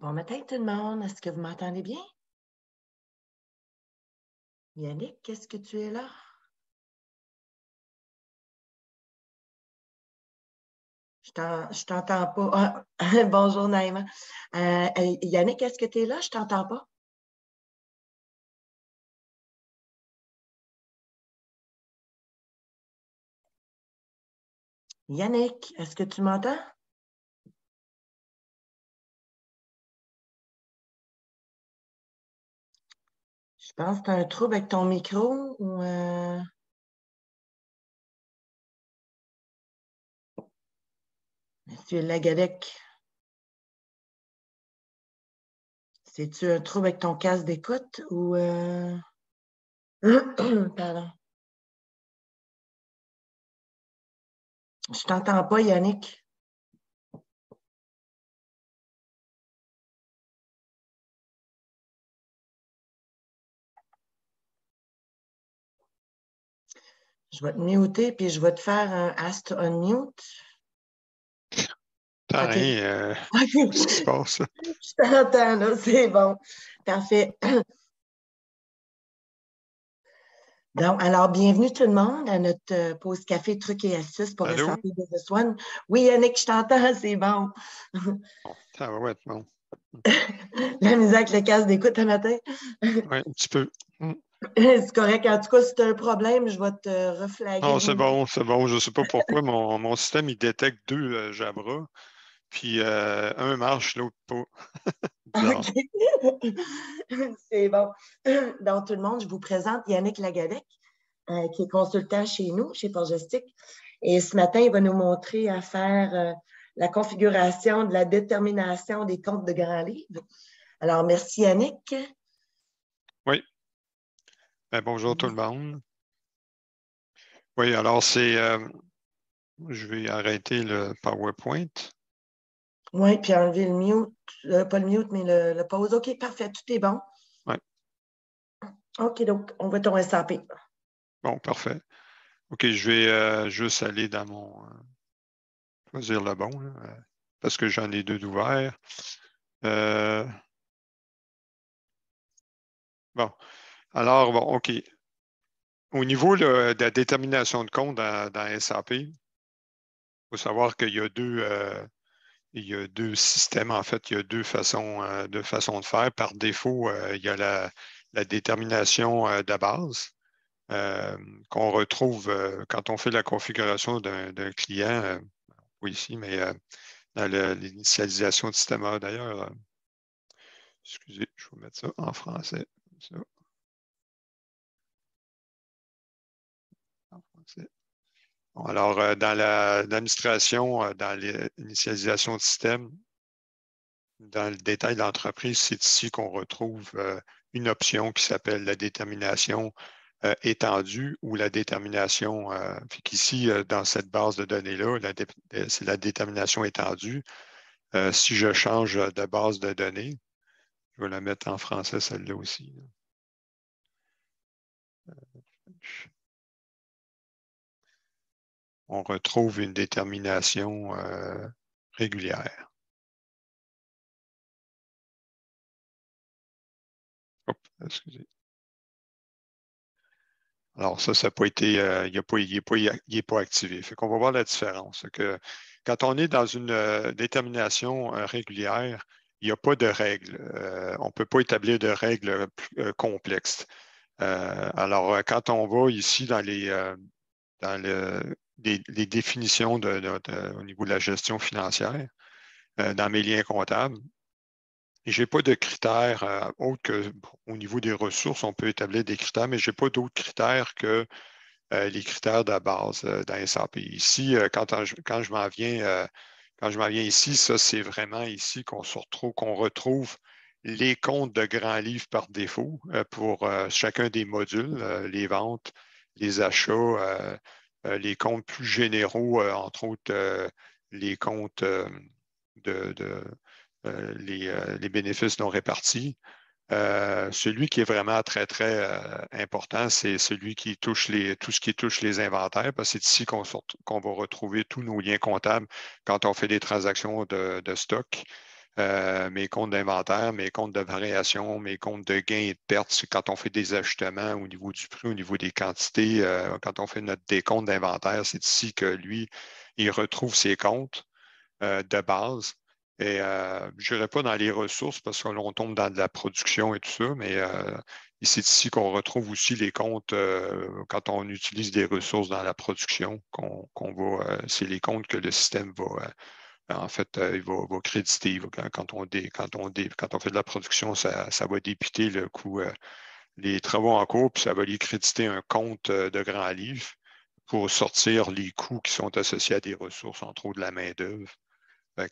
Bon matin tout le monde, est-ce que vous m'entendez bien? Yannick, est-ce que tu es là? Je t'entends pas. Ah, bonjour Naïma. Yannick, est-ce que tu es là? Je t'entends pas. Yannick, est-ce que tu m'entends? Je pense que tu as un trouble avec ton micro ou Monsieur Lagadec. C'est-tu un trouble avec ton casque d'écoute ou Pardon. Je t'entends pas, Yannick. Je vais te muter puis je vais te faire un Ast Unmute. OK. Qu'est-ce qui se passe? Je t'entends, là, c'est bon. Parfait. Donc, alors, bienvenue tout le monde à notre pause café trucs et astuces pour Allô? SAP Business One. Oui, Yannick, je t'entends, c'est bon. Bon, ça va être bon. La misère avec le casque d'écoute un matin. Oui, un petit peu. C'est correct. En tout cas, si tu as un problème, je vais te reflaguer. Non, c'est bon, c'est bon. Je ne sais pas pourquoi mon système, il détecte deux Jabra, puis un marche, l'autre pas. Bizarre. OK. C'est bon. Donc, tout le monde, je vous présente Yannick Lagadec, qui est consultant chez nous, chez Forgestic. Et ce matin, il va nous montrer à faire la configuration de la détermination des comptes de grands livres. Alors, merci Yannick. Oui. Ben, bonjour tout le monde. Oui, alors je vais arrêter le PowerPoint. Oui, puis enlever le mute, pas le mute, mais le pause. OK, parfait, tout est bon. Oui. OK, donc, on va ton SAP. Bon, parfait. OK, je vais juste aller dans choisir le bon, là, parce que j'en ai deux d'ouverts. Bon, alors, bon, OK. Au niveau là, de la détermination de compte dans SAP, il faut savoir qu'il y a il y a deux systèmes, en fait, il y a deux façons de faire. Par défaut, il y a la détermination de base qu'on retrouve quand on fait la configuration d'un client, pas ici, mais dans l'initialisation de système A. D'ailleurs, excusez, je vais mettre ça en français. Ça, en français. Bon, alors, dans l'administration, dans l'initialisation de système, dans le détail de l'entreprise, c'est ici qu'on retrouve une option qui s'appelle la détermination étendue ou la détermination. Ici, dans cette base de données-là, c'est la détermination étendue. Si je change de base de données, je vais la mettre en français, celle-là aussi. On retrouve une détermination régulière. Hop, excusez. Alors, ça n'a pas été, il n'est pas activé. Fait qu'on va voir la différence. Que quand on est dans une détermination régulière, il n'y a pas de règles. On ne peut pas établir de règles complexes. Alors, quand on va ici dans les définitions au niveau de la gestion financière, dans mes liens comptables, je n'ai pas de critères autres que au niveau des ressources, on peut établir des critères, mais je n'ai pas d'autres critères que les critères de base dans SAP. Ici, quand je m'en viens ici, ça, c'est vraiment ici qu'on retrouve les comptes de grands livres par défaut pour chacun des modules, les ventes, les achats, les comptes plus généraux, entre autres les comptes les bénéfices non répartis. Celui qui est vraiment très, très important, c'est celui qui touche tout ce qui touche les inventaires, parce que c'est ici qu'on va retrouver tous nos liens comptables quand on fait des transactions de stock. mes comptes d'inventaire, mes comptes de variation, mes comptes de gains et de pertes. C'est quand on fait des ajustements au niveau du prix, au niveau des quantités, quand on fait notre décompte d'inventaire, c'est ici que lui, il retrouve ses comptes de base. Et je n'irai pas dans les ressources parce que là, on tombe dans de la production et tout ça, mais c'est ici qu'on retrouve aussi les comptes quand on utilise des ressources dans la production, c'est les comptes que le système va. En fait, il va créditer. Quand on fait de la production, ça va débiter le coût, les travaux en cours, puis ça va lui créditer un compte de grand livre pour sortir les coûts qui sont associés à des ressources, entre autres de la main-d'œuvre.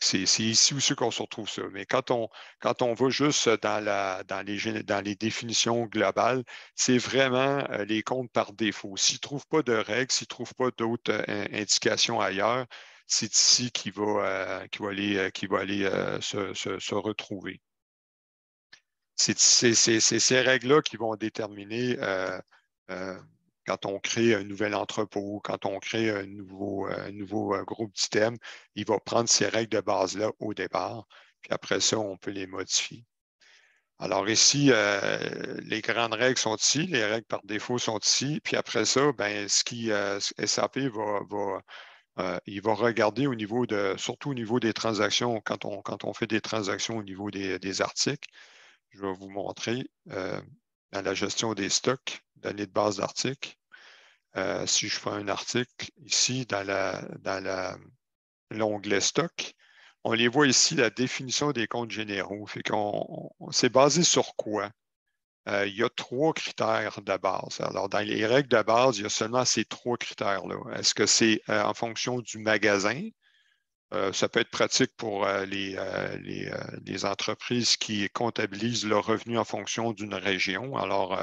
C'est ici aussi qu'on se retrouve ça. Mais quand on va juste dans les définitions globales, c'est vraiment les comptes par défaut. S'ils ne trouvent pas de règles, s'ils ne trouvent pas d'autres indications ailleurs, c'est ici qu'il va aller se retrouver. C'est ces règles-là qui vont déterminer euh, quand on crée un nouvel entrepôt, quand on crée un nouveau groupe d'items, il va prendre ces règles de base-là au départ, puis après ça, on peut les modifier. Alors ici, les grandes règles sont ici, les règles par défaut sont ici, puis après ça, ben, SAP il va regarder surtout au niveau des transactions, quand on fait des transactions au niveau des articles. Je vais vous montrer dans la gestion des stocks, données de base d'articles. Si je fais un article ici dans l'onglet stock, on les voit ici, la définition des comptes généraux. C'est basé sur quoi? Il y a 3 critères de base. Alors, dans les règles de base, il y a seulement ces 3 critères-là. Est-ce que c'est en fonction du magasin? Ça peut être pratique pour les entreprises qui comptabilisent leurs revenus en fonction d'une région. Alors,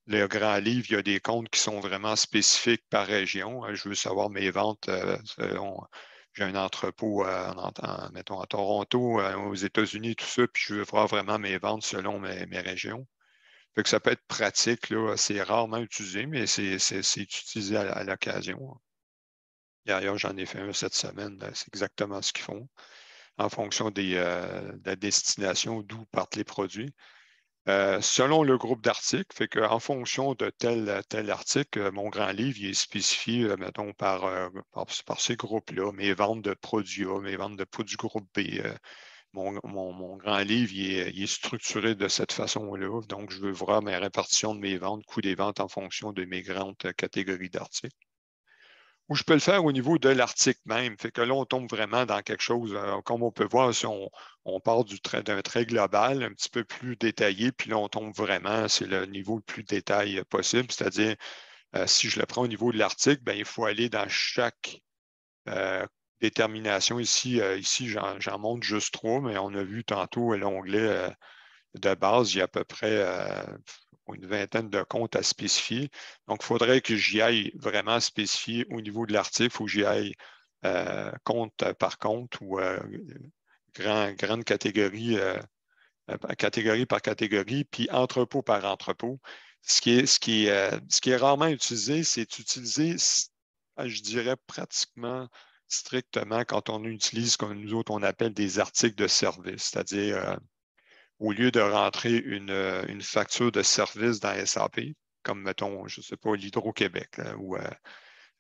le grand livre, il y a des comptes qui sont vraiment spécifiques par région. Je veux savoir mes ventes j'ai un entrepôt, mettons, à Toronto, aux États-Unis, tout ça, puis je veux voir vraiment mes ventes selon mes régions. Fait que ça peut être pratique, là. C'est rarement utilisé, mais c'est utilisé à l'occasion. D'ailleurs, j'en ai fait un cette semaine. C'est exactement ce qu'ils font en fonction de la destination d'où partent les produits. Selon le groupe d'articles, fait qu'en fonction de tel article, mon grand livre il est spécifié, mettons, par ces groupes-là, mes ventes de produits A, mes ventes de produits groupe B. Mon grand livre il est structuré de cette façon-là. Donc, je veux voir ma répartition de mes ventes, coût des ventes en fonction de mes grandes catégories d'articles. Ou je peux le faire au niveau de l'article même. Fait que là, on tombe vraiment dans quelque chose, comme on peut voir, si on part d'un trait global, un petit peu plus détaillé, puis là, on tombe vraiment, c'est le niveau le plus détail possible. C'est-à-dire, si je le prends au niveau de l'article, ben, il faut aller dans chaque détermination. Ici, j'en montre juste 3, mais on a vu tantôt l'onglet de base, il y a à peu près une vingtaine de comptes à spécifier. Donc, il faudrait que j'y aille vraiment spécifier au niveau de l'article. Il faut que j'y aille compte par compte ou grande catégorie, catégorie par catégorie, puis entrepôt par entrepôt. Ce qui est rarement utilisé, c'est utilisé, je dirais, pratiquement strictement quand on utilise, comme nous autres, on appelle des articles de service, c'est-à-dire au lieu de rentrer une facture de service dans SAP, comme mettons, je ne sais pas, l'Hydro-Québec, ou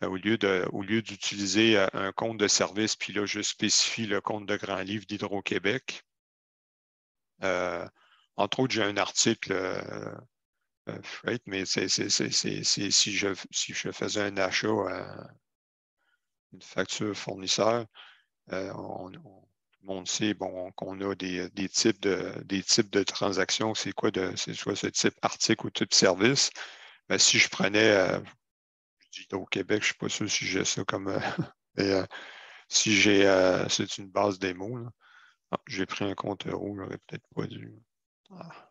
au lieu d'utiliser un compte de service, puis là, je spécifie le compte de grand livre d'Hydro-Québec. Entre autres, j'ai un article freight, mais si je faisais un achat, une facture fournisseur, tout le monde sait qu'on a des types de transactions. C'est soit ce type article ou type service. Mais si je prenais, je dis au Québec, je ne suis pas sûr si j'ai ça comme. Mais, si c'est une base démo. Là. Ah, j'ai pris un compte euro, j'aurais peut-être pas dû. Ah.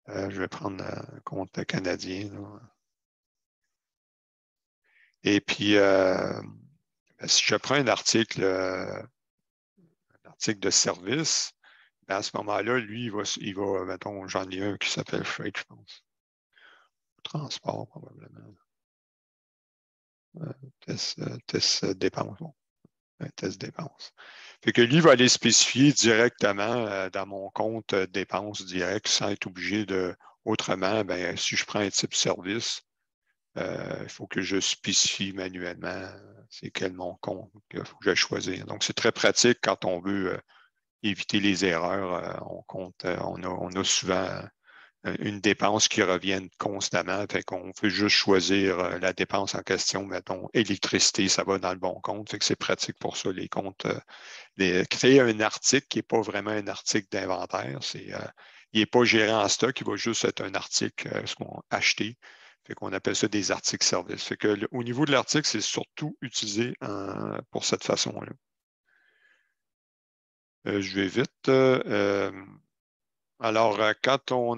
Je vais prendre un compte canadien. Là. Et puis, si je prends un article de service, ben à ce moment-là, lui, mettons, j'en ai un qui s'appelle Freight, je pense. Transport, probablement. Test dépense. Bon. un test dépense. Fait que lui va aller spécifier directement dans mon compte dépenses direct sans être obligé de. Autrement, ben, si je prends un type service, il faut que je spécifie manuellement c'est quel mon compte qu'il faut que j'aille choisir. Donc, c'est très pratique quand on veut éviter les erreurs. On a souvent une dépense qui revient constamment. Fait qu'on peut juste choisir la dépense en question. Mettons, électricité, ça va dans le bon compte. Fait que c'est pratique pour ça, les comptes. Créer un article qui n'est pas vraiment un article d'inventaire. Il n'est pas géré en stock, il va juste être un article ce qu'on a acheté. Fait qu'on appelle ça des articles services. Fait que au niveau de l'article, c'est surtout utilisé pour cette façon-là. Je vais vite. Alors, quand on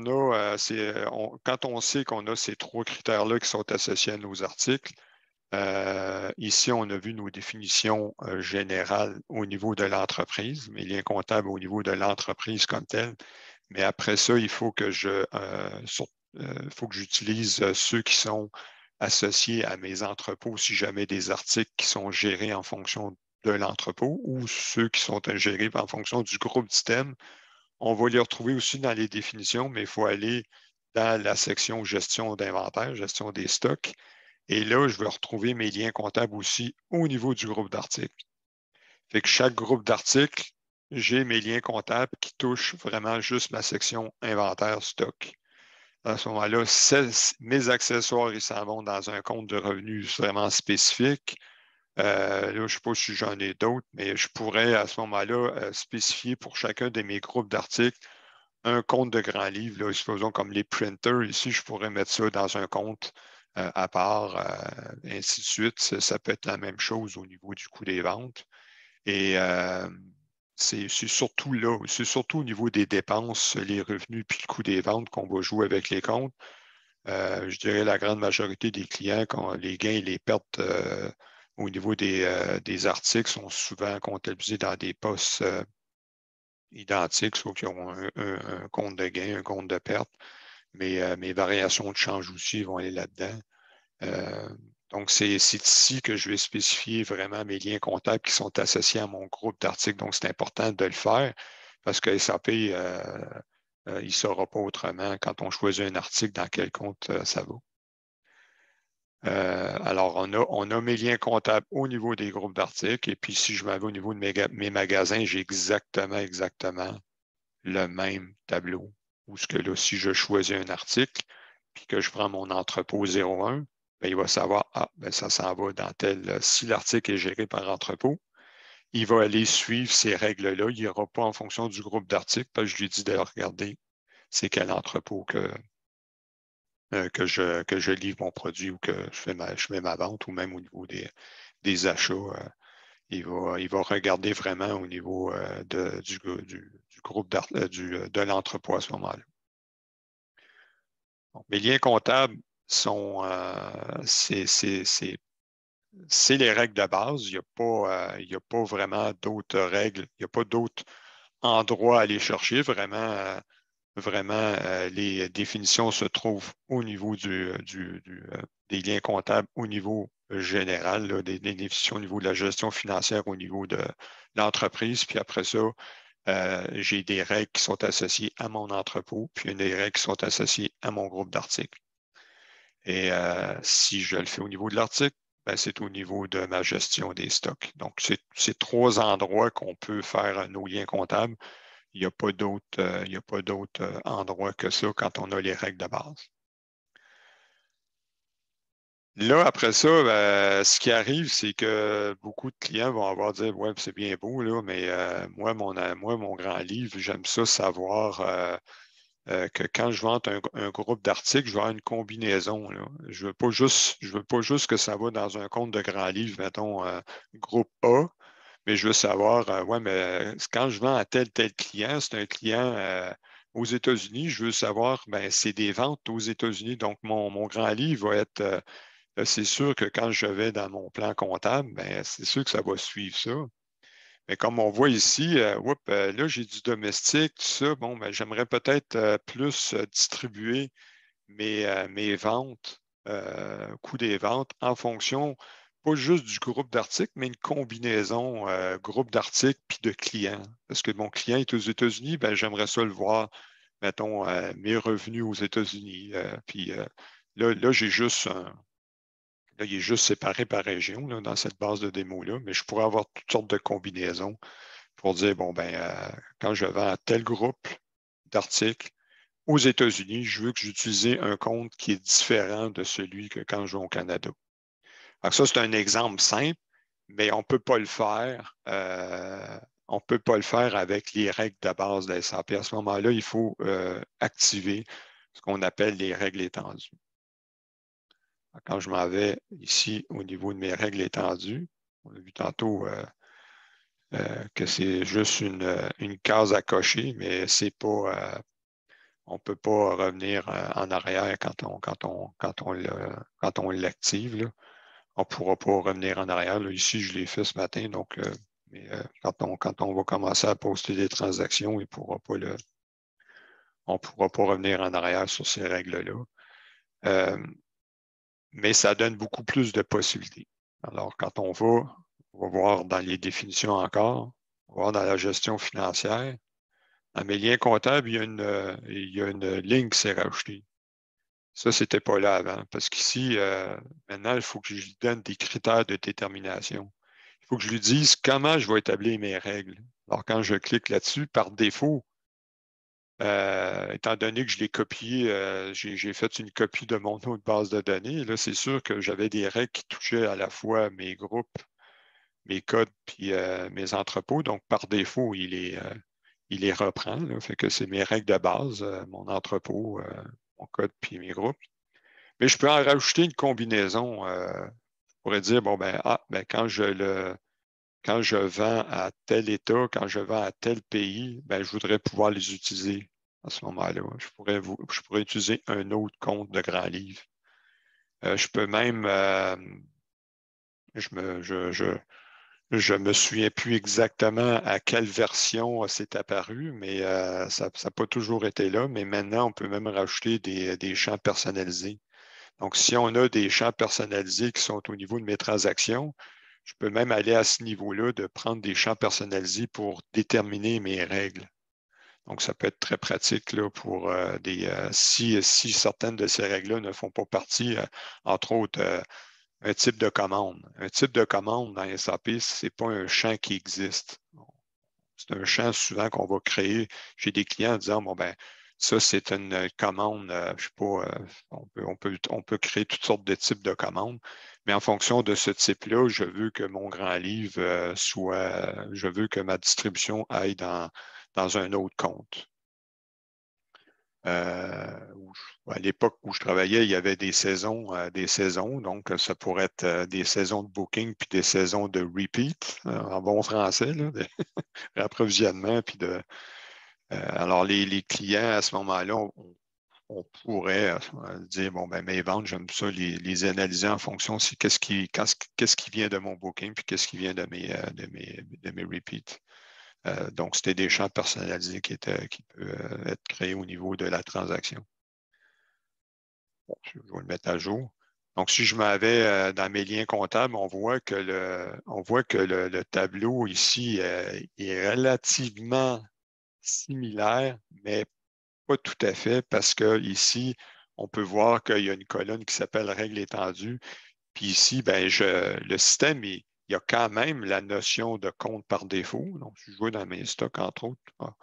sait qu'on a ces trois critères-là qui sont associés à nos articles, ici, on a vu nos définitions générales au niveau de l'entreprise, mes liens comptables au niveau de l'entreprise comme telle. Mais après ça, il faut que j'utilise ceux qui sont associés à mes entrepôts si jamais des articles qui sont gérés en fonction de l'entrepôt ou ceux qui sont gérés en fonction du groupe d'items. On va les retrouver aussi dans les définitions, mais il faut aller dans la section gestion d'inventaire, gestion des stocks. Et là, je vais retrouver mes liens comptables aussi au niveau du groupe d'articles. Fait que chaque groupe d'articles, j'ai mes liens comptables qui touchent vraiment juste ma section inventaire stock. À ce moment-là, mes accessoires, ils s'en vont dans un compte de revenus vraiment spécifique. Là, je ne sais pas si j'en ai d'autres, mais je pourrais à ce moment-là spécifier pour chacun de mes groupes d'articles un compte de grand livre. Là, supposons comme les printers, ici, je pourrais mettre ça dans un compte à part, ainsi de suite. Ça peut être la même chose au niveau du coût des ventes. Et c'est surtout là, c'est surtout au niveau des dépenses, les revenus puis le coût des ventes qu'on va jouer avec les comptes. Je dirais la grande majorité des clients, quand les gains et les pertes au niveau des articles sont souvent comptabilisés dans des postes identiques, sauf qu'ils ont un compte de gain, un compte de perte. Mais mes variations de change aussi vont aller là-dedans. Donc, c'est ici que je vais spécifier vraiment mes liens comptables qui sont associés à mon groupe d'articles. Donc, c'est important de le faire parce que SAP, il ne saura pas autrement quand on choisit un article dans quel compte ça va. Alors, on a mes liens comptables au niveau des groupes d'articles. Et puis, si je m'en vais au niveau de mes magasins, j'ai exactement le même tableau. Où ce que là, si je choisis un article, puis que je prends mon entrepôt 01, bien, il va savoir, bien, ça s'en va dans tel. Si l'article est géré par entrepôt, il va aller suivre ces règles-là. Il n'ira pas en fonction du groupe d'articles, parce que je lui dis de regarder c'est quel entrepôt que je livre mon produit ou que je fais ma vente, ou même au niveau des achats. Il va regarder vraiment au niveau du groupe de l'entrepôt à ce moment-là. Donc, mes liens comptables sont c'est les règles de base. Il n'y a pas vraiment d'autres règles. Il n'y a pas d'autres endroits à aller chercher. Vraiment, les définitions se trouvent au niveau des liens comptables au niveau général, là, des définitions au niveau de la gestion financière au niveau de l'entreprise. Puis après ça, j'ai des règles qui sont associées à mon entrepôt, puis il y a des règles qui sont associées à mon groupe d'articles. Et si je le fais au niveau de l'article, ben, c'est au niveau de ma gestion des stocks. Donc, c'est trois endroits qu'on peut faire nos liens comptables. Il n'y a pas d'autres endroits que ça quand on a les règles de base. Là, après ça, ce qui arrive, c'est que beaucoup de clients vont avoir dit ouais, c'est bien beau, là, mais moi, mon grand livre, j'aime ça savoir que quand je vends un groupe d'articles, je vais avoir une combinaison. Là. Je veux pas juste que ça va dans un compte de grand livre, mettons groupe A, mais je veux savoir, ouais, mais quand je vends à tel client, c'est un client aux États-Unis, je veux savoir, ben, c'est des ventes aux États-Unis. Donc, mon grand livre va être, c'est sûr que quand je vais dans mon plan comptable, ben, c'est sûr que ça va suivre ça. Mais comme on voit ici, là, j'ai du domestique, tout ça. Bon, ben, j'aimerais peut-être plus distribuer mes ventes, coût des ventes, en fonction pas juste du groupe d'articles, mais une combinaison groupe d'articles puis de clients. Parce que mon client est aux États-Unis, ben, j'aimerais ça le voir, mettons, mes revenus aux États-Unis. Puis là, j'ai juste là, il est juste séparé par région là, dans cette base de démo-là, mais je pourrais avoir toutes sortes de combinaisons pour dire, bon, ben, quand je vends à tel groupe d'articles aux États-Unis, je veux que j'utilise un compte qui est différent de celui que quand je vais au Canada. Alors ça, c'est un exemple simple, mais on ne peut pas le faire. On peut pas le faire avec les règles de base de la SAP. À ce moment-là, il faut activer ce qu'on appelle les règles étendues. Quand je m'en vais ici au niveau de mes règles étendues, on a vu tantôt que c'est juste une case à cocher, mais c'est pas, on ne peut pas revenir en arrière quand on l'active. On ne pourra pas revenir en arrière. Là, ici, je l'ai fait ce matin, donc mais, quand on va commencer à poster des transactions, on ne pourra pas revenir en arrière sur ces règles-là. Mais ça donne beaucoup plus de possibilités. Alors, quand on va voir dans les définitions encore, on va voir dans la gestion financière. Dans mes liens comptables, il y a une ligne qui s'est rajoutée. Ça, ce n'était pas là avant, parce qu'ici, maintenant, il faut que je lui donne des critères de détermination. Il faut que je lui dise comment je vais établir mes règles. Alors, quand je clique là-dessus, par défaut, étant donné que je l'ai copié, j'ai fait une copie de mon autre base de données. Là, c'est sûr que j'avais des règles qui touchaient à la fois mes groupes, mes codes, puis mes entrepôts. Donc, par défaut, il les reprend. Là. Fait que c'est mes règles de base, mon entrepôt, mon code, puis mes groupes. Mais je peux en rajouter une combinaison. Je pourrais dire, bon, ben, quand je vends à tel État, quand je vends à tel pays, ben, je voudrais pouvoir les utiliser à ce moment-là. Je pourrais utiliser un autre compte de grand livre. Je peux même, je me souviens plus exactement à quelle version c'est apparu, mais ça n'a pas toujours été là. Mais maintenant, on peut même rajouter des champs personnalisés. Donc, si on a des champs personnalisés qui sont au niveau de mes transactions, je peux même aller à ce niveau-là de prendre des champs personnalisés pour déterminer mes règles. Donc, ça peut être très pratique là, pour si certaines de ces règles-là ne font pas partie, entre autres, un type de commande. Un type de commande dans SAP, ce n'est pas un champ qui existe. C'est un champ souvent qu'on va créer chez des clients en disant, bon, ben, ça, c'est une commande, je ne sais pas, on peut créer toutes sortes de types de commandes, mais en fonction de ce type-là, je veux que mon grand livre je veux que ma distribution aille dans un autre compte. À l'époque où je travaillais, il y avait des saisons, donc ça pourrait être des saisons de booking puis des saisons de repeat, en bon français, là, de rapprovisionnement. Alors, les clients, à ce moment-là, on pourrait dire, bon, ben, mes ventes, j'aime ça les analyser en fonction de qu'est-ce qui vient de mon booking puis qu'est-ce qui vient de mes repeats. Donc, c'était des champs personnalisés qui peuvent être créés au niveau de la transaction. Bon, je vais le mettre à jour. Donc, si je m'en vais dans mes liens comptables, on voit que le tableau ici est relativement similaire, mais pas tout à fait, parce que ici, on peut voir qu'il y a une colonne qui s'appelle règles étendues. Puis ici, ben, le système, il y a quand même la notion de compte par défaut. Donc, si je vois dans mes stocks, entre autres, là,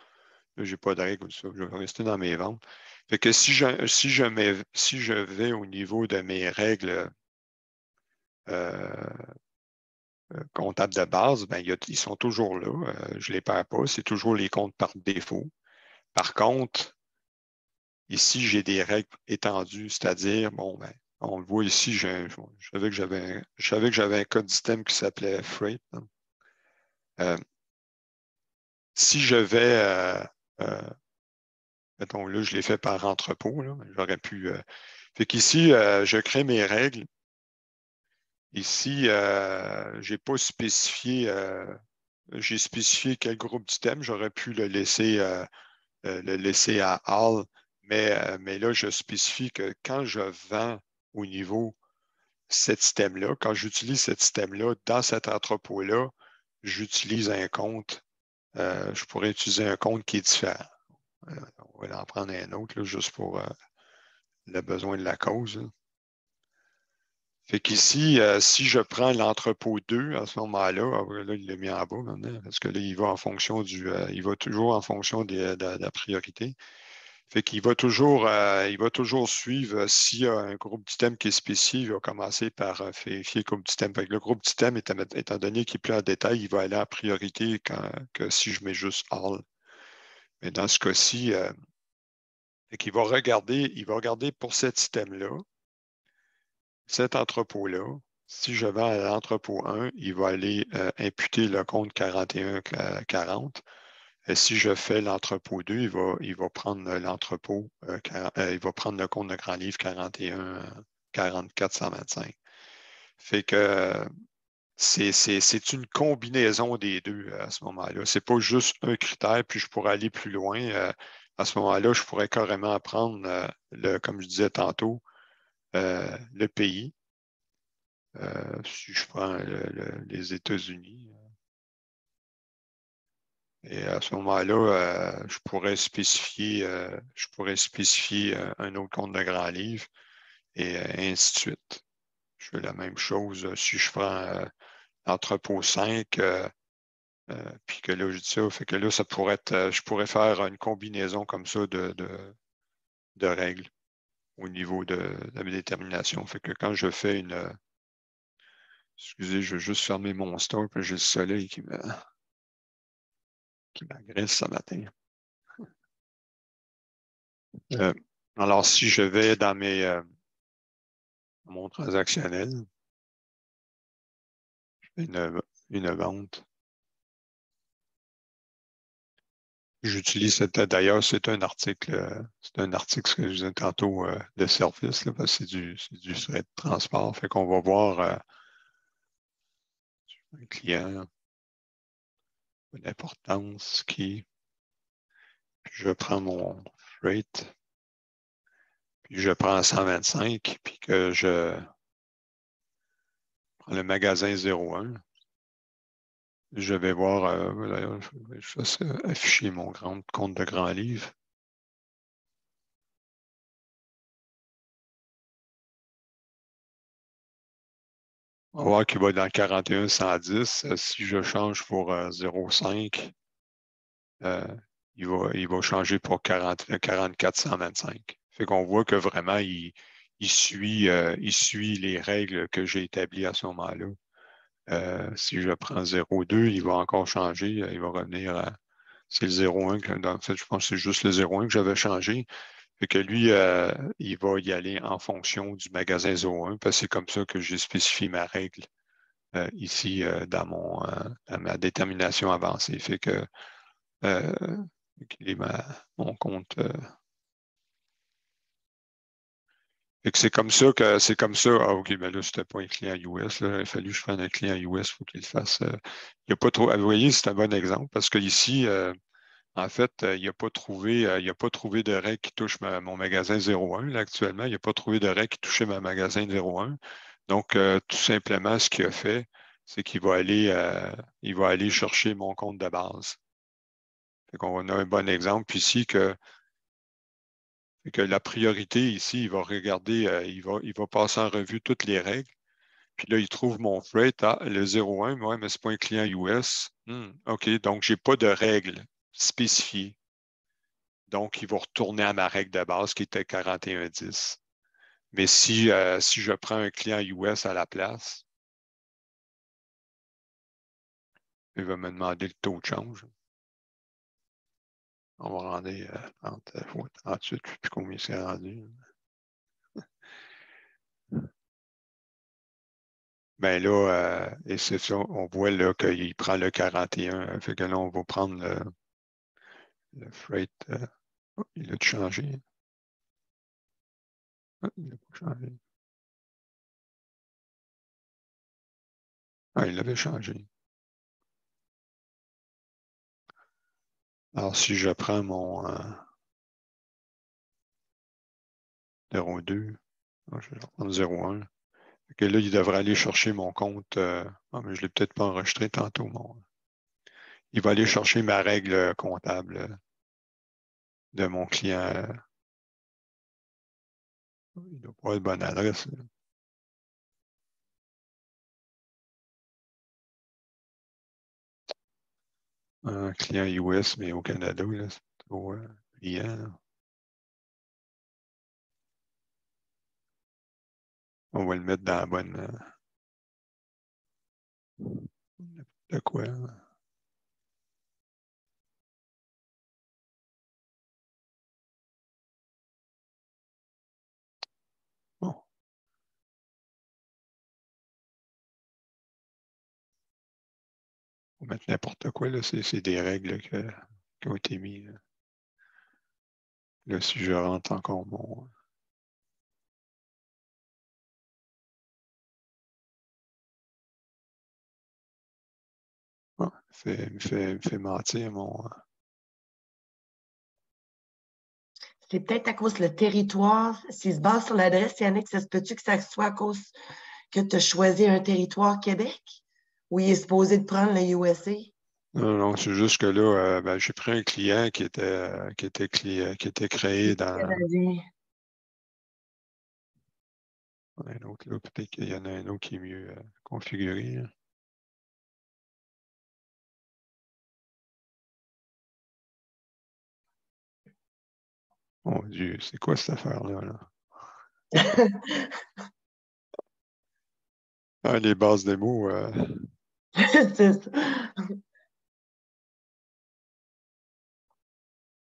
je n'ai pas de règle, ça, je vais rester dans mes ventes. Fait que si je vais au niveau de mes règles comptables de base, ben, ils sont toujours là. Je ne les perds pas. C'est toujours les comptes par défaut. Par contre, ici, j'ai des règles étendues, c'est-à-dire, bon, ben, on le voit ici, je savais que j'avais un code d'système qui s'appelait Freight. Si je vais, mettons là, je l'ai fait par entrepôt, j'aurais pu. Fait qu'ici, je crée mes règles. Ici, je n'ai pas spécifié, j'ai spécifié quel groupe d'items. J'aurais pu le laisser à All, mais là, je spécifie que quand je vends au niveau cet système-là. Quand j'utilise cet système-là, dans cet entrepôt-là, j'utilise un compte. Je pourrais utiliser un compte qui est différent. On va en prendre un autre, là, juste pour le besoin de la cause. Là. Fait qu'ici, si je prends l'entrepôt 2 à ce moment-là, là, il l'a mis en bas maintenant, parce que là, il va en fonction il va toujours en fonction de la priorité. Fait qu'il va toujours suivre s'il y a un groupe d'items qui est spécifié, il va commencer par vérifier le groupe d'items. Fait que le groupe d'items, étant donné qu'il est plus en détail, il va aller en priorité que si je mets juste all. Mais dans ce cas-ci, il va regarder pour cet item-là, cet entrepôt-là. Si je vais à l'entrepôt 1, il va aller imputer le compte 4140. Et si je fais l'entrepôt 2, il va prendre l'entrepôt, il va prendre le compte de grand livre 41 44 125. Fait que c'est une combinaison des deux à ce moment-là. Ce n'est pas juste un critère, puis je pourrais aller plus loin. À ce moment-là, je pourrais carrément prendre, comme je disais tantôt, le pays. Si je prends les États-Unis. Et à ce moment-là, je pourrais spécifier un autre compte de grand livre et ainsi de suite. Je fais la même chose si je prends l'entrepôt 5, puis que là, je dis ça, fait que là, ça pourrait être, je pourrais faire une combinaison comme ça de règles au niveau de la détermination. Fait que quand je fais excusez, je vais juste fermer mon store, puis j'ai le soleil qui m'agresse ce matin. Alors, si je vais dans mon transactionnel, une vente. J'utilise d'ailleurs, c'est un article que je disais tantôt de service, là, parce que c'est du frais de transport. Fait qu'on va voir un client, l'importance qui. Puis je prends mon freight, puis je prends 125, puis que je prends le magasin 01. Je vais voir, d'ailleurs, je fasse afficher mon compte de grand livre. On va voir qu'il va dans le 41 110. Si je change pour 0,5, il va changer pour 44 125. Fait qu'on voit que vraiment, il suit les règles que j'ai établies à ce moment-là. Si je prends 0,2, il va encore changer. Il va revenir à. C'est le 0,1. En fait, je pense que c'est juste le 0,1 que j'avais changé. Fait que lui, il va y aller en fonction du magasin 0,1 parce que c'est comme ça que j'ai spécifié ma règle ici dans ma détermination avancée. Fait que mon compte. Fait que c'est comme ça Ah, OK, ben là, c'était pas un client US. Là. Il a fallu que je prenne un client US pour qu'il le fasse. Il a pas trop. Vous voyez, c'est un bon exemple parce qu'ici, en fait, il n'a pas trouvé de règle qui touche mon magasin 01 là, actuellement. Il n'a pas trouvé de règle qui touchait mon magasin 01. Donc, tout simplement, ce qu'il a fait, c'est qu'il il va aller chercher mon compte de base. Fait qu'on a un bon exemple ici que la priorité ici, il va regarder, il va passer en revue toutes les règles. Puis là, il trouve mon freight, le 01, ouais, mais ce n'est pas un client US. OK, donc je n'ai pas de règle spécifiée. Donc, il va retourner à ma règle de base qui était 41,10. Mais si je prends un client US à la place, il va me demander le taux de change. On va rendre 38, puis combien c'est rendu. Ben là, et c'est ça, on voit là qu'il prend le 41. Fait que là, on va prendre le freight. Oh, il a changé. Ah, il n'a pas changé. Ah, il l'avait changé. Alors, si je prends mon 02, je vais reprendre 01. Que là, il devrait aller chercher mon compte. Mais je ne l'ai peut-être pas enregistré tantôt. Il va aller chercher ma règle comptable de mon client. Il ne doit pas être bonne adresse. Un client US, mais au Canada, c'est trop client. On va le mettre dans la bonne. De quoi? Bon. On va mettre n'importe quoi, là. C'est des règles qui ont été mises. Là, si je rentre encore mon. Me fait mentir mon. C'est peut-être à cause le territoire. S'il se base sur l'adresse, Yannick, ça se peut-tu que ça soit à cause que tu as choisi un territoire Québec? Ou il est supposé de prendre le USA? Non, c'est juste que là, j'ai pris un client qui était créé dans Canadien. un autre. Là, peut-être qu'il y en a un autre qui est mieux configuré. Là. Mon Dieu, c'est quoi cette affaire-là? Là? Ah, les bases des mots. C'est ça.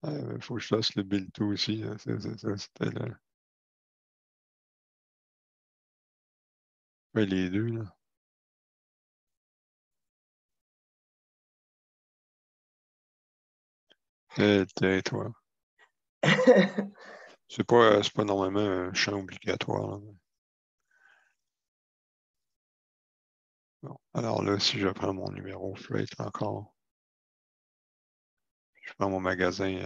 Il faut que je fasse le build tout aussi. C'était là. Ouais, les deux, là. Le territoire. C'est pas normalement un champ obligatoire. Là. Bon. Alors là, si je prends mon numéro freight encore, je prends mon magasin.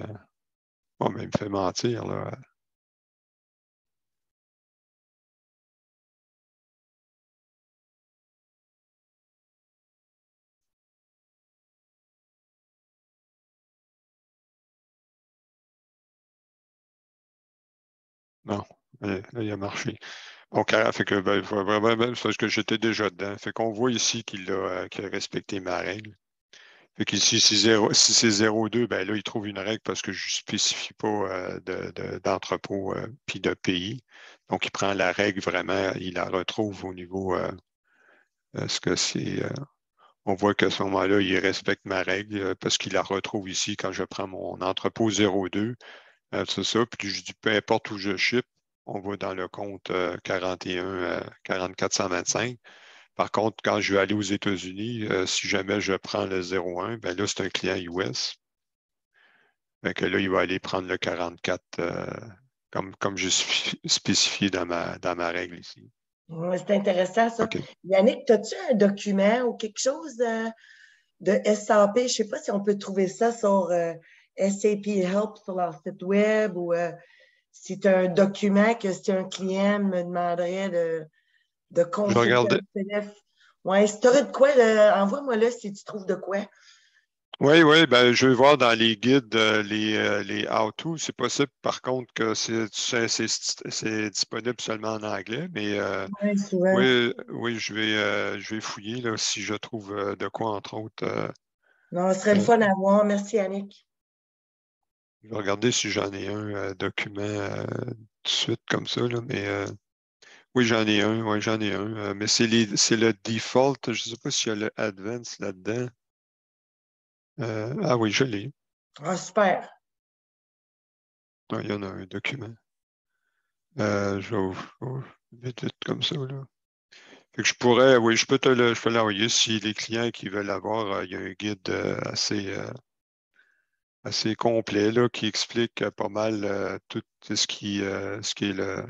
Bon, mais il me fait mentir, là. Non, là, il a marché. Donc, fait que, c'est parce que j'étais déjà dedans. Fait qu'on voit ici qu'il a respecté ma règle. Fait qu'ici, si c'est 0,2, ben là, il trouve une règle parce que je ne spécifie pas d'entrepôt puis de pays. Donc, il prend la règle vraiment, il la retrouve au niveau ce que c'est. On voit qu'à ce moment-là, il respecte ma règle parce qu'il la retrouve ici quand je prends mon entrepôt 0,2. C'est ça. Puis je dis peu importe où je ship, on va dans le compte 41 4425. Par contre, quand je vais aller aux États-Unis, si jamais je prends le 01, ben là, c'est un client US. Fait que là, il va aller prendre le 44 comme je suis spécifié dans ma règle ici. Ouais, c'est intéressant, ça. OK. Yannick, as-tu un document ou quelque chose de SAP? Je ne sais pas si on peut trouver ça sur SAP Help sur leur site web ou si tu as un document que si un client me demanderait de Je consulter regardais. un PDF. Ouais, si tu aurais de quoi, envoie-moi là si tu trouves de quoi. Oui, ben, je vais voir dans les guides les how-to. C'est possible, par contre, que c'est disponible seulement en anglais, mais Oui, souvent. oui, je vais fouiller là, si je trouve de quoi, entre autres. Non, ce serait le Euh, fun à voir. Merci, Yannick. je vais regarder si j'en ai un document tout de suite comme ça, là, mais oui, j'en ai un, oui, j'en ai un. Mais c'est le default. Je ne sais pas s'il y a le advance là-dedans. Ah oui, je l'ai. Ah, super. Ah, il y en a un document. Je vais vite, vite comme ça, là. Fait que je pourrais, oui, je peux l'envoyer si les clients qui veulent l'avoir, il y a un guide assez complet là, qui explique pas mal tout ce qui est le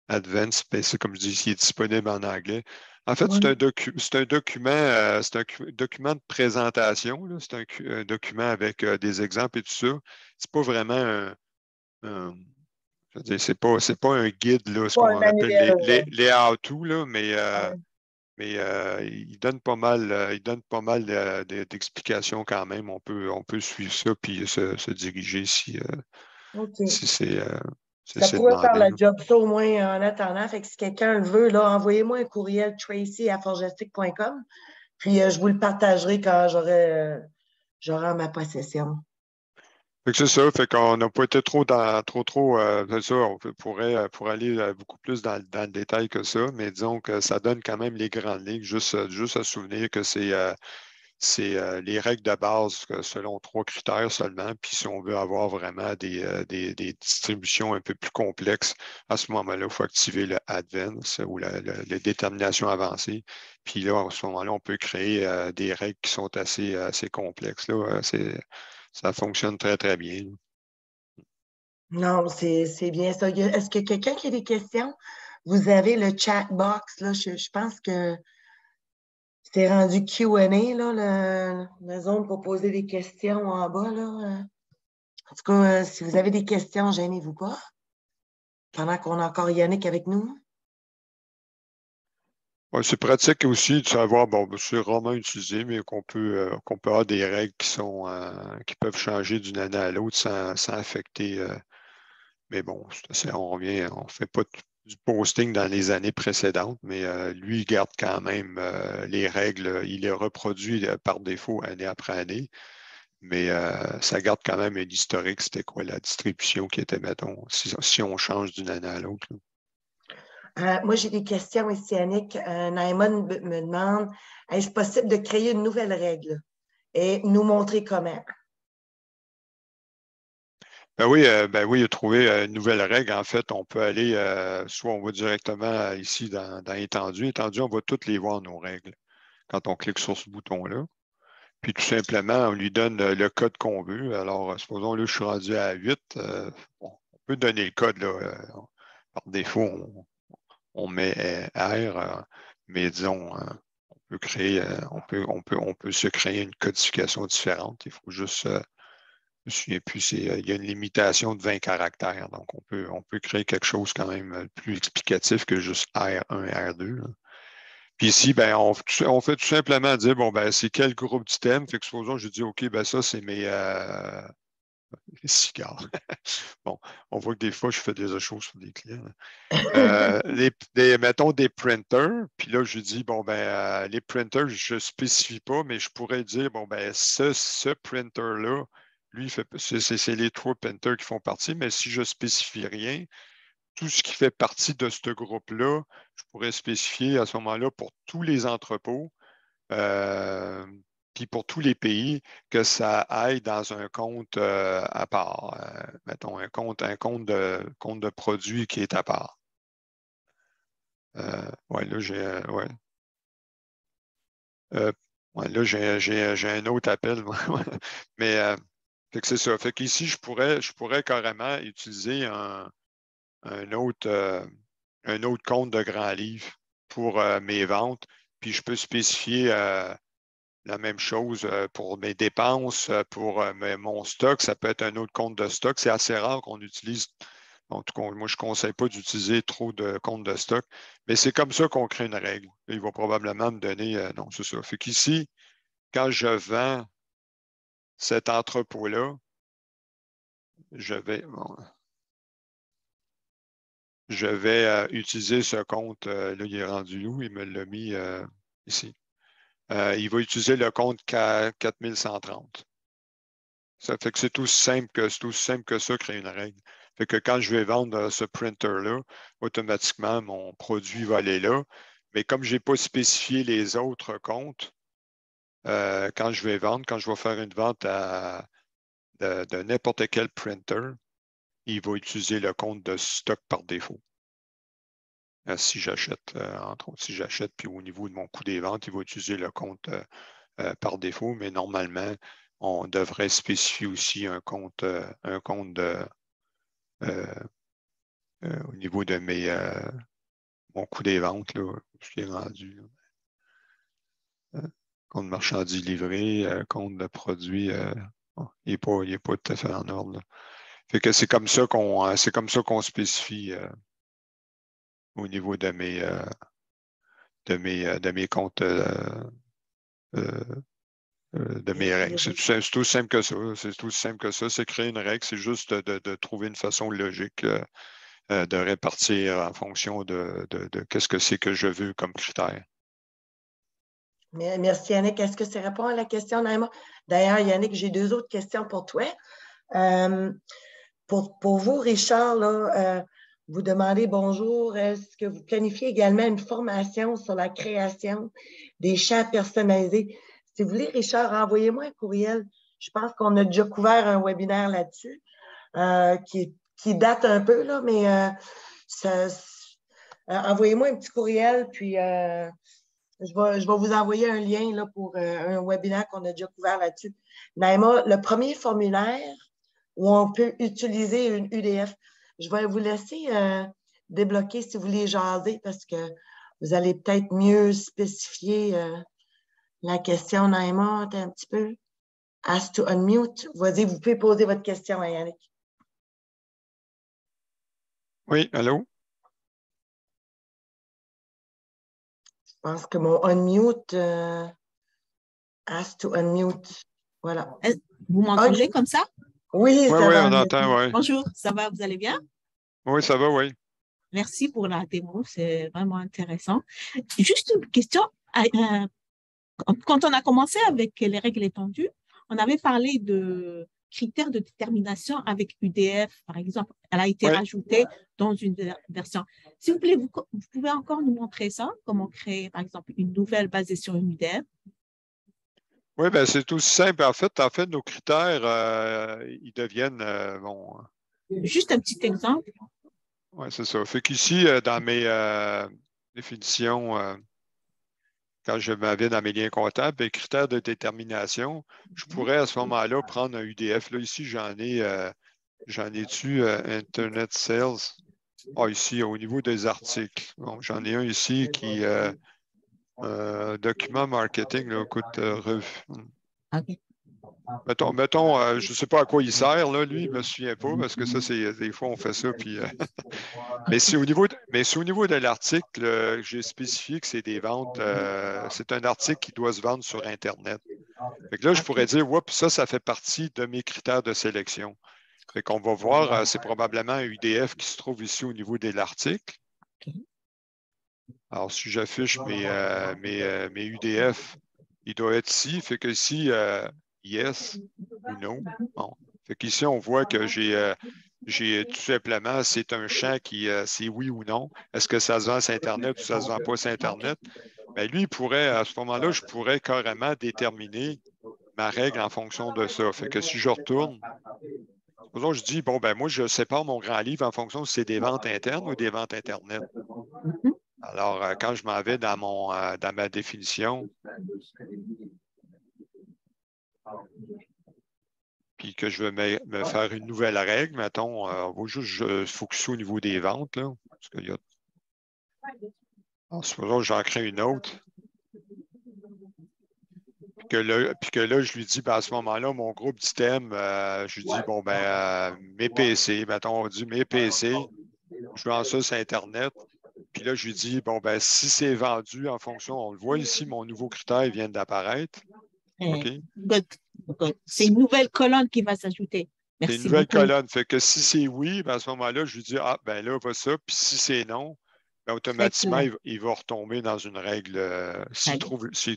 Advanced. Ben, c'est comme je dis, il est disponible en anglais. En fait, Oui. c'est un document, document de présentation. Là. C'est un document avec des exemples et tout ça. C'est pas vraiment un- Je veux dire, c'est pas un guide, là, ce Pas qu'on un appelle manuel. les how-to, là, Ouais. mais il donne pas mal d'explications quand même. On peut suivre ça puis se diriger OK. si Ça c'est pourrait faire demandé, la là. job, ça au moins en attendant. Fait que si quelqu'un le veut, là, envoyez-moi un courriel tracy@forgestic.com. Puis je vous le partagerai quand j'aurai en ma possession. Fait que c'est ça, fait qu'on n'a pas été c'est ça, pour aller beaucoup plus dans le détail que ça, mais disons que ça donne quand même les grandes lignes, juste à se souvenir que c'est les règles de base selon 3 critères seulement. Puis si on veut avoir vraiment des distributions un peu plus complexes, à ce moment-là, il faut activer le Advance ou la détermination avancée. Puis là, à ce moment-là, on peut créer des règles qui sont assez complexes. Là. Ça fonctionne très, très bien. Non, c'est bien ça. Est-ce que quelqu'un qui a des questions? Vous avez le chat box, là. Je pense que c'est rendu Q&A, là, la zone pour poser des questions en bas, là. En tout cas, si vous avez des questions, gênez-vous pas. Pendant qu'on a encore Yannick avec nous. Ouais, c'est pratique aussi de savoir, bon, c'est rarement utilisé, mais qu'on peut avoir des règles qui peuvent changer d'une année à l'autre sans affecter. Mais bon, on fait pas du posting dans les années précédentes, mais lui, il garde quand même les règles, il les reproduit par défaut année après année, mais ça garde quand même un historique, c'était quoi la distribution qui était, mettons, si on change d'une année à l'autre, là. Moi, j'ai des questions ici, Yannick. Naïmon me demande, est-ce possible de créer une nouvelle règle et nous montrer comment? Ben oui, il a trouvé une nouvelle règle. En fait, on peut aller, soit on va directement ici dans Étendu. Étendu, on va toutes les voir, nos règles, quand on clique sur ce bouton-là. Puis tout simplement, on lui donne le code qu'on veut. Alors, supposons là, je suis rendu à 8. Bon, on peut donner le code là, par défaut, on met R, mais disons, on peut créer, on peut se créer une codification différente. Il faut juste, je me souviens plus, il y a une limitation de 20 caractères. Donc, on peut créer quelque chose quand même plus explicatif que juste R1 et R2, là. Puis ici, ben, on fait tout simplement dire, bon, ben, c'est quel groupe d'items. Fait que supposons, je dis, OK, ben, ça, c'est mes cigares. Bon, on voit que des fois, je fais des autres choses sur des clients, là. Mettons des printers. Puis là, je dis, bon, ben, les printers, je ne spécifie pas, mais je pourrais dire, bon, ben, ce printer-là, lui, c'est les 3 printers qui font partie, mais si je ne spécifie rien, tout ce qui fait partie de ce groupe-là, je pourrais spécifier à ce moment-là pour tous les entrepôts, euh, puis pour tous les pays, que ça aille dans un compte à part. Mettons compte de produit qui est à part. Ouais, là, ouais. Euh, ouais, là, j'ai un autre appel, moi. Mais fait que c'est ça. Fait qu'ici, je pourrais carrément utiliser un un autre compte de grand livre pour mes ventes. Puis je peux spécifier la même chose pour mes dépenses, pour mon stock. Ça peut être un autre compte de stock. C'est assez rare qu'on utilise. En tout cas, moi, je ne conseille pas d'utiliser trop de comptes de stock. Mais c'est comme ça qu'on crée une règle. Il va probablement me donner. Non, c'est ça. Fait qu'ici, quand je vends cet entrepôt-là, je vais. Bon, je vais utiliser ce compte. Là, il est rendu où? Il me l'a mis ici. Il va utiliser le compte 4130. Ça fait que c'est aussi simple que ça, créer une règle. Fait que quand je vais vendre ce printer-là, automatiquement, mon produit va aller là. Mais comme je n'ai pas spécifié les autres comptes, quand je vais faire une vente de n'importe quel printer, il va utiliser le compte de stock par défaut. Si j'achète, entre autres, si j'achète, puis au niveau de mon coût des ventes, il va utiliser le compte par défaut, mais normalement, on devrait spécifier aussi un compte euh, au niveau de mon coût des ventes, là, je suis rendu. Compte marchandises livrées, compte de produits, bon, il n'est pas tout à fait en ordre, là. Fait que c'est comme ça qu'on spécifie au niveau de mes comptes, de mes règles. C'est tout simple que ça. C'est tout simple que ça. C'est créer une règle, c'est juste de trouver une façon logique de répartir en fonction de qu'est-ce que c'est que je veux comme critère. Merci, Yannick. Est-ce que ça répond à la question, Naïma? D'ailleurs, Yannick, j'ai 2 autres questions pour toi. Pour vous, Richard, là, vous demandez bonjour. Est-ce que vous planifiez également une formation sur la création des champs personnalisés? Si vous voulez, Richard, envoyez-moi un courriel. Je pense qu'on a déjà couvert un webinaire là-dessus qui date un peu, là, mais envoyez-moi un petit courriel, puis je vais vous envoyer un lien là, pour un webinaire qu'on a déjà couvert là-dessus. Naïma, le premier formulaire où on peut utiliser une UDF, je vais vous laisser débloquer si vous voulez jaser parce que vous allez peut-être mieux spécifier la question, Naïma, un petit peu. Ask to unmute. Vas-y, vous pouvez poser votre question à Yannick. Oui, allô? Je pense que mon unmute, ask to unmute. Voilà. Vous m'entendez comme ça? Oui, ça va. On entend, oui. Bonjour, ça va, vous allez bien? Oui, ça va, oui. Merci pour la démo, c'est vraiment intéressant. Juste une question. Quand on a commencé avec les règles étendues, on avait parlé de critères de détermination avec UDF, par exemple. Elle a été rajoutée dans une version. S'il vous plaît, vous pouvez encore nous montrer ça? Comment créer, par exemple, une nouvelle basée sur une UDF? Oui, bien, c'est tout simple. En fait, nos critères, ils deviennent, bon... Juste un petit exemple. Oui, c'est ça. Fait qu'ici, dans mes définitions, quand je m'avais dans mes liens comptables, les critères de détermination, je pourrais à ce moment-là prendre un UDF. Là, ici, j'en ai dessus Internet Sales. Ah, ici, au niveau des articles. Bon, j'en ai un ici qui document marketing, là, écoute, OK. Mettons, je ne sais pas à quoi il sert, là, lui, il ne me souvient pas, parce que ça, c'est des fois, on fait ça, puis... Mais c'est au niveau de l'article, j'ai spécifié que c'est des ventes, c'est un article qui doit se vendre sur Internet. Fait que là, je pourrais dire, oups, ça fait partie de mes critères de sélection. Fait qu'on va voir, c'est probablement un UDF qui se trouve ici au niveau de l'article. Alors, si j'affiche mes UDF, il doit être ici. Fait que ici, yes ou no. Bon. Fait qu'ici, on voit que j'ai tout simplement, c'est un champ qui, c'est oui ou non. Est-ce que ça se vend sur Internet ou ça ne se vend pas sur Internet? Bien, lui, il pourrait, à ce moment-là, je pourrais carrément déterminer ma règle en fonction de ça. Fait que si je retourne, supposons que je dis, bon, ben moi, je sépare mon grand livre en fonction si c'est des ventes internes ou des ventes Internet. Alors, quand je m'en vais dans ma définition, puis que je veux me faire une nouvelle règle, mettons, on va juste se focuser au niveau des ventes, là. Parce qu'il y a... Alors, supposons que j'en crée une autre. Puis que là, je lui dis, ben, à ce moment-là, mon groupe d'items, je lui dis, bon, ben, mes PC, mettons, on dit mes PC, je vends ça sur Internet. Puis là, je lui dis, bon, ben, si c'est vendu en fonction, on le voit ici, mon nouveau critère vient d'apparaître. OK? C'est une nouvelle colonne qui va s'ajouter. C'est une nouvelle colonne. Fait que si c'est oui, ben, à ce moment-là, je lui dis, ah, ben là, va ça. Puis si c'est non, ben, automatiquement, il va retomber dans une règle. S'il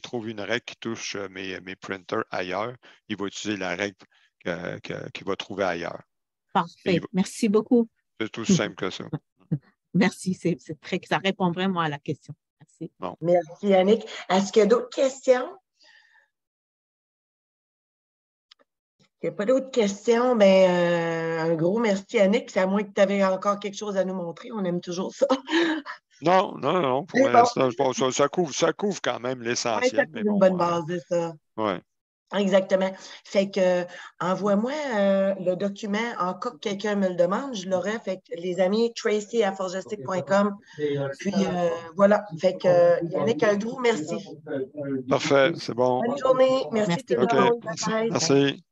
trouve une règle qui touche mes printers ailleurs, il va utiliser la règle qu'il va trouver ailleurs. Parfait. Merci beaucoup. C'est tout simple que ça. Merci. Ça répond vraiment à la question. Merci. Bon. Merci, Yannick. Est-ce qu'il y a d'autres questions? Il n'y a pas d'autres questions. Ben, un gros merci, Yannick. C'est à moins que tu avais encore quelque chose à nous montrer. On aime toujours ça. Non. Pour l'instant, ça couvre quand même l'essentiel. C'est une bonne base de ça. Oui. Exactement. Fait que envoie-moi le document en cas que quelqu'un me le demande. Je l'aurai. Fait que les amis, tracy@forgestic.com. Puis voilà. Fait que Yannick, un gros merci. Parfait, c'est bon. Bonne journée. Merci tout le monde. Merci.